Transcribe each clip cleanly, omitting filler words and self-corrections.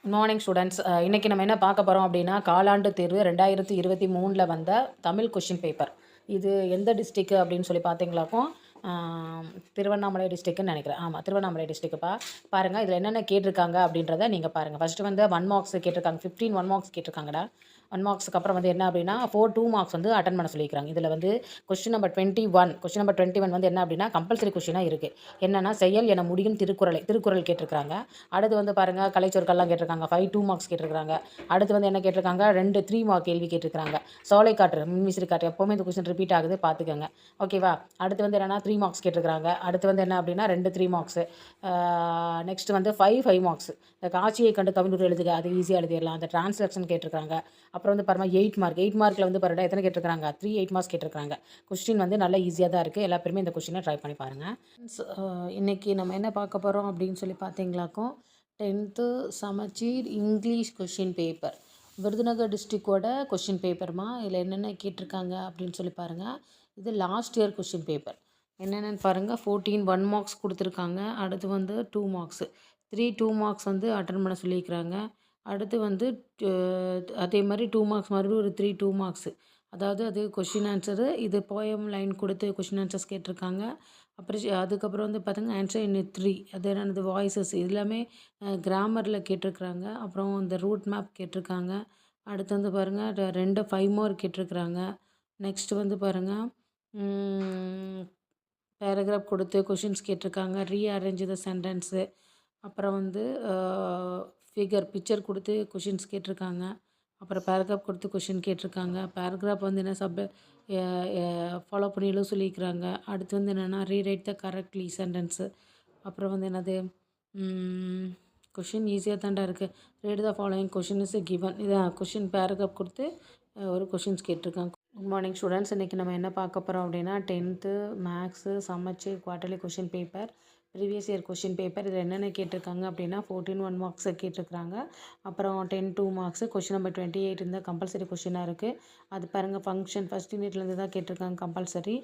Good morning students. இன்றைக்கி நம்ம என்ன பார்க்க போகிறோம் அப்படின்னா, காலாண்டு தேர்வு 2023 வந்த தமிழ் கொஷின் பேப்பர். இது எந்த டிஸ்ட்ரிக்கு அப்படின்னு சொல்லி பார்த்தீங்களாக்கும், திருவண்ணாமலை டிஸ்ட்ரிக்குன்னு நினைக்கிறேன். ஆமாம், திருவண்ணாமலை டிஸ்ட்ரிக்குப்பா. பாருங்கள், இதில் என்னென்ன கேட்டிருக்காங்க அப்படின்றத நீங்கள் பாருங்கள். ஃபஸ்ட்டு வந்து 1 மார்க்ஸ் கேட்டிருக்காங்க. 15 1 மார்க்ஸ் கேட்டிருக்காங்கடா. 1 மார்க்ஸுக்கு அப்புறம் வந்து என்ன அப்படின்னா 2 மார்க்ஸ் வந்து அட்டன் பண்ண சொல்லியிருக்காங்க. இதில் வந்து கொஸ்டின் நம்பர் 21 வந்து என்ன அப்படின்னா கம்பல்சரி கொஸ்டினாக இருக்குது. என்னென்னா, செயல் என முடியும் திருக்குறள் கேட்டிருக்காங்க. அடுத்து வந்து பாருங்கள், கலைச்சொற்கள்லாம் கேட்டிருக்காங்க. 2 மார்க்ஸ் கேட்டிருக்காங்க. அடுத்து வந்து என்ன கேட்டிருக்காங்க, 3 மார்க் கேள்வி கேட்டிருக்காங்க. சோலை காற்று, மின்விசிறி காற்று, எப்போவுமே இந்த கொஸ்டின் ரிப்பீட் ஆகுது, பார்த்துக்கோங்க. ஓகேவா? அடுத்து வந்து என்னென்னா 3 மார்க்ஸ் கேட்டிருக்காங்க. அடுத்து வந்து என்ன அப்படின்னா 3 மார்க்ஸு. நெக்ஸ்ட் வந்து 5 மார்க்ஸ். இந்த காட்சியை கண்டு கவிஞர் எழுதுக, அது ஈஸியாக எழுதிடலாம். அந்த டிரான்ஸ்லேஷன் கேட்டிருக்காங்க. அப்புறம் வந்து பாருங்கள் 8 மார்க்கில் வந்து பாருங்கள் எத்தனை கேட்டிருக்காங்க, 8 மார்க்ஸ் கேட்டிருக்காங்க. கொஸ்டின் வந்து நல்லா ஈஸியாக தான் இருக்குது. எல்லா பேருமே இந்த கொஸ்டினை ட்ரை பண்ணி பாருங்கள். இன்றைக்கி நம்ம என்ன பார்க்க போகிறோம் அப்படின்னு சொல்லி பார்த்தீங்களாக்கும், 10th சமச்சீர் இங்கிலீஷ் கொஷின் பேப்பர், விருதுநகர் டிஸ்ட்ரிக்டோட கொஷின் பேப்பர்மா. இதில் என்னென்ன கேட்டிருக்காங்க அப்படின்னு சொல்லி பாருங்கள். இது லாஸ்ட் இயர் கொஷின் பேப்பர். என்னென்னு பாருங்கள். 14 1 மார்க்ஸ் கொடுத்துருக்காங்க. அடுத்து வந்து 2 மார்க்ஸு, 2 மார்க்ஸ் வந்து அட்டன் பண்ண சொல்லியிருக்கிறாங்க. அடுத்து வந்து அதே மாதிரி 2 மார்க்ஸ் மறுபடியும் ஒரு 2 மார்க்ஸு. அதாவது அது கொஷின் ஆன்சரு. இது போயம் லைன் கொடுத்து கொஷின் ஆன்சர்ஸ் கேட்டிருக்காங்க. அப்புறம் அதுக்கப்புறம் வந்து பார்த்தீங்கன்னா ஆன்சர் இன் 3, அது என்னது வாய்ஸஸ், இது எல்லாமே கிராமரில் கேட்டிருக்கிறாங்க. அப்புறம் இந்த ரூட் மேப் கேட்டிருக்காங்க. அடுத்து வந்து பாருங்கள் 5 மார்க் கேட்டிருக்கிறாங்க. நெக்ஸ்ட்டு வந்து பாருங்கள் பேராகிராஃப் கொடுத்து கொஷின்ஸ் கேட்டிருக்காங்க. ரீஅரேஞ்ச் த சென்டென்ஸு. அப்புறம் வந்து பிக்சர் கொடுத்து கொஷின்ஸ் கேட்டிருக்காங்க. அப்புறம் பேராகிராஃப் கொடுத்து கொஷின் கேட்டிருக்காங்க. பேராகிராஃப் வந்து என்ன ஃபாலோ பண்ணி எழுத சொல்லியிருக்கிறாங்க. அடுத்து வந்து என்னென்னா ரீரைட் த கரெக்ட்லி சென்டென்ஸு. அப்புறம் வந்து என்னது கொஷின் ஈஸியாக தாண்டா இருக்குது. Read the following question is given. இதான் கொஷின் பேராகிராஃப் கொடுத்து ஒரு கொஷின்ஸ் கேட்டிருக்காங்க. Good morning students. இன்றைக்கி நம்ம என்ன பார்க்க போகிறோம் அப்படின்னா 10th மேக்ஸு சமச்சீர் quarterly question paper, previous year question paper. இதில் என்னென்ன கேட்டிருக்காங்க அப்படின்னா 14 1 மார்க்ஸை கேட்டிருக்காங்க. அப்புறம் 10 2 மார்க்ஸு. கொஷின் நம்பர் 28 இருந்தால் கம்பல்சரி கொஷினாக இருக்குது. அது பாருங்கள், ஃபங்க்ஷன் ஃபஸ்ட் யூனிட்லேருந்து தான் கேட்டிருக்காங்க கம்பல்சரி.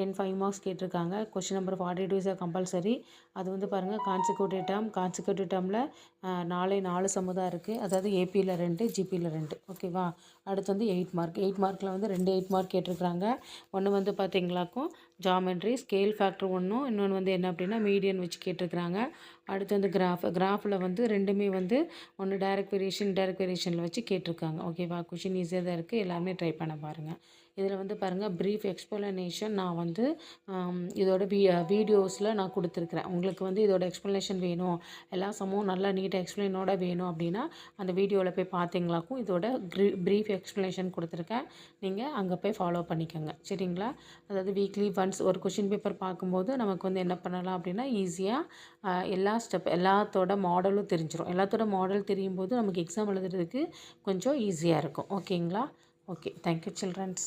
5 மார்க்ஸ் கேட்டிருக்காங்க. Question number 42 is compulsory. அது வந்து பாருங்கள் கான்சிக்யூட்டிவ் டேர்மில் 4 சம்மு தான் இருக்குது. அதாவது ஏபியில் 2, ஜிபியில் 2. ஓகேவா? அடுத்து வந்து 8 மார்க்கில் வந்து 8 மார்க் கேட்டிருக்கிறாங்க. ஒன்று வந்து பார்த்தீங்களாக்கும் ஜாமெண்ட்ரி ஸ்கேல் ஃபேக்டர் ஒன்றும், இன்னொன்று வந்து என்ன அப்படின்னா மீடியன் வச்சு கேட்டிருக்கிறாங்க. அடுத்து வந்து கிராஃபில் வந்து ரெண்டுமே வந்து ஒன்று டைரக்ட் வேரியேஷனில் வச்சு கேட்டிருக்காங்க. ஓகேவா? கொஷின் ஈஸியாக தான் இருக்குது. எல்லாமே ட்ரை பண்ண பாருங்கள். இதில் வந்து பாருங்கள் ப்ரீஃப் எக்ஸ்ப்ளனேஷன் நான் வந்து இதோட வீடியோஸில் நான் கொடுத்துருக்குறேன். உங்களுக்கு வந்து இதோட எக்ஸ்ப்ளனேஷன் வேணும், எல்லா சமமும் நல்லா நீட்டாக எக்ஸ்பிளைனோட வேணும் அப்படின்னா அந்த வீடியோவில் போய் பார்த்தீங்களாக்கும் இதோட ப்ரீஃப் எக்ஸ்ப்ளனேஷன் கொடுத்துருக்கேன். நீங்கள் அங்கே போய் ஃபாலோ பண்ணிக்கோங்க. சரிங்களா? அதாவது வீக்லி ஒன்ஸ் ஒரு கொஷின் பேப்பர் பார்க்கும்போது நமக்கு வந்து என்ன பண்ணலாம் அப்படின்னா ஈஸியாக எல்லாத்தோட மாடலும் தெரிஞ்சிடும். எல்லாத்தோட மாடல் தெரியும் போது நமக்கு எக்ஸாம் எழுதுறதுக்கு கொஞ்சம் ஈஸியாக இருக்கும். ஓகேங்களா? Okay, thank you childrens.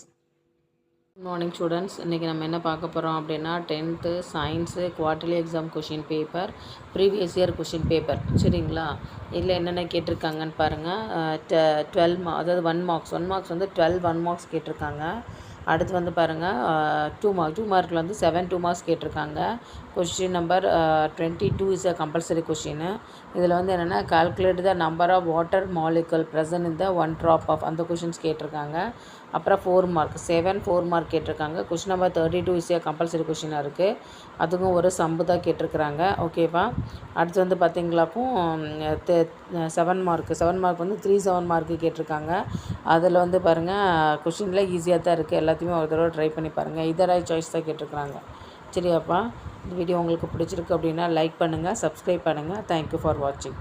Good morning students. இன்றைக்கி நம்ம என்ன பார்க்க போகிறோம் அப்படின்னா 10th science quarterly exam question paper, previous year question paper. சரிங்களா? இதில் என்னென்ன கேட்டிருக்காங்கன்னு பாருங்கள். 12 அதாவது 1 மார்க்ஸ் வந்து 12 1 மார்க்ஸ் கேட்டிருக்காங்க. அடுத்து வந்து பாருங்கள் 2 மார்க்கில் வந்து 2 மார்க்ஸ் கேட்டிருக்காங்க. Question number 22 is compulsory question. இதில் வந்து என்னென்னா calculate the number of water molecule present in the 1 drop of, அந்த கொஷின்ஸ் கேட்டிருக்காங்க. அப்புறம் 4 மார்க் கேட்டிருக்காங்க. கொஷின் நம்பர் 32 இஸ் கம்பல்சரி கொஷினாக இருக்குது. அதுக்கும் ஒரு சம்பு தான் கேட்டிருக்கிறாங்க. ஓகேவா? அடுத்து வந்து பார்த்தீங்களாக்கும் 7 மார்க் வந்து 7 மார்க்கு கேட்டிருக்காங்க. அதில் வந்து பாருங்கள் கொஷினில் ஈஸியாக தான் இருக்குது. எல்லாத்தையுமே ஒரு தடவை ட்ரை பண்ணி பாருங்கள். இதர சாய்ஸ் தான் கேட்டிருக்கிறாங்க. சரியாப்பா? இந்த வீடியோ உங்களுக்கு பிடிச்சிருக்கு அப்படின்னா லைக் பண்ணுங்கள், சப்ஸ்கிரைப் பண்ணுங்கள். தேங்க்யூ ஃபார் வாட்சிங்.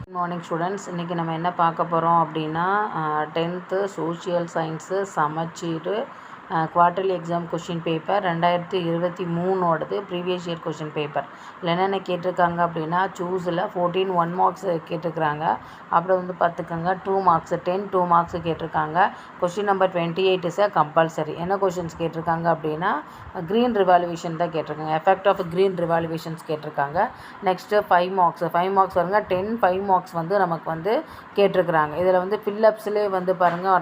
Good morning students. இன்றைக்கி நம்ம என்ன பார்க்க போகிறோம் அப்படின்னா 10th சோஷியல் சயின்ஸு சமச்சீர் quarterly exam question paper 2023 previous year question paper. இதில் என்னென்ன கேட்டிருக்காங்க அப்படின்னா சூஸில் 14 1 மார்க்ஸ் கேட்டிருக்கிறாங்க. அப்புறம் வந்து பார்த்துக்கோங்க 2 மார்க்ஸ் 2 மார்க்ஸ் கேட்டிருக்காங்க. Question number 28 is compulsory. என்ன கொஷின்ஸ் கேட்டிருக்காங்க அப்படின்னா க்ரீன் ரிவால்யூஷன் தான் கேட்டிருக்காங்க. எஃபெக்ட் ஆஃப் க்ரீன் ரிவால்யூஷன்ஸ் கேட்டிருக்காங்க. நெக்ஸ்ட்டு 5 மார்க்ஸ் வருங்க. 5 மார்க்ஸ் வந்து நமக்கு வந்து கேட்டிருக்கிறாங்க. இதில் வந்து ஃபில்லப்ஸ்லேயே வந்து பாருங்கள்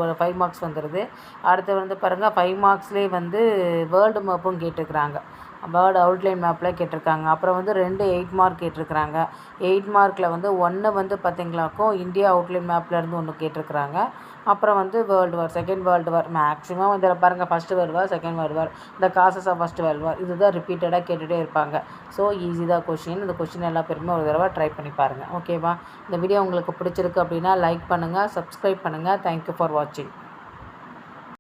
ஒரு 5 மார்க்ஸ் வந்துடுது. அடுத்து வந்து பாருங்கள் 5 மார்க்ஸ்லேயே வந்து வேர்ல்டு மேப்பும் கேட்டிருக்கிறாங்க. வேர்ல்டு அவுட்லைன் மேப்பில் கேட்டிருக்காங்க. அப்புறம் வந்து 2 8 மார்க் கேட்டிருக்கிறாங்க. 8 மார்க்கில் வந்து 1 வந்து பார்த்திங்களாக்கும் இந்தியா அவுட்லைன் மேப்லேருந்து ஒன்று கேட்டிருக்கிறாங்க. அப்புறம் வந்து world war, second world war maximum இதில் பாருங்கள், first world war, second world war, இந்த causes of first world war இதுதான் ரிப்பீட்டடாக கேட்டுகிட்டே இருப்பாங்க. ஸோ ஈஸி தான் கொஷின். இந்த கொஷின் எல்லா பேருமே ஒரு தடவை ட்ரை பண்ணி பாருங்கள். ஓகேவா? இந்த வீடியோ உங்களுக்கு பிடிச்சிருக்கு அப்படின்னா லைக் பண்ணுங்கள், சப்ஸ்கிரைப் பண்ணுங்கள். தேங்க்யூ ஃபார் வாட்சிங்.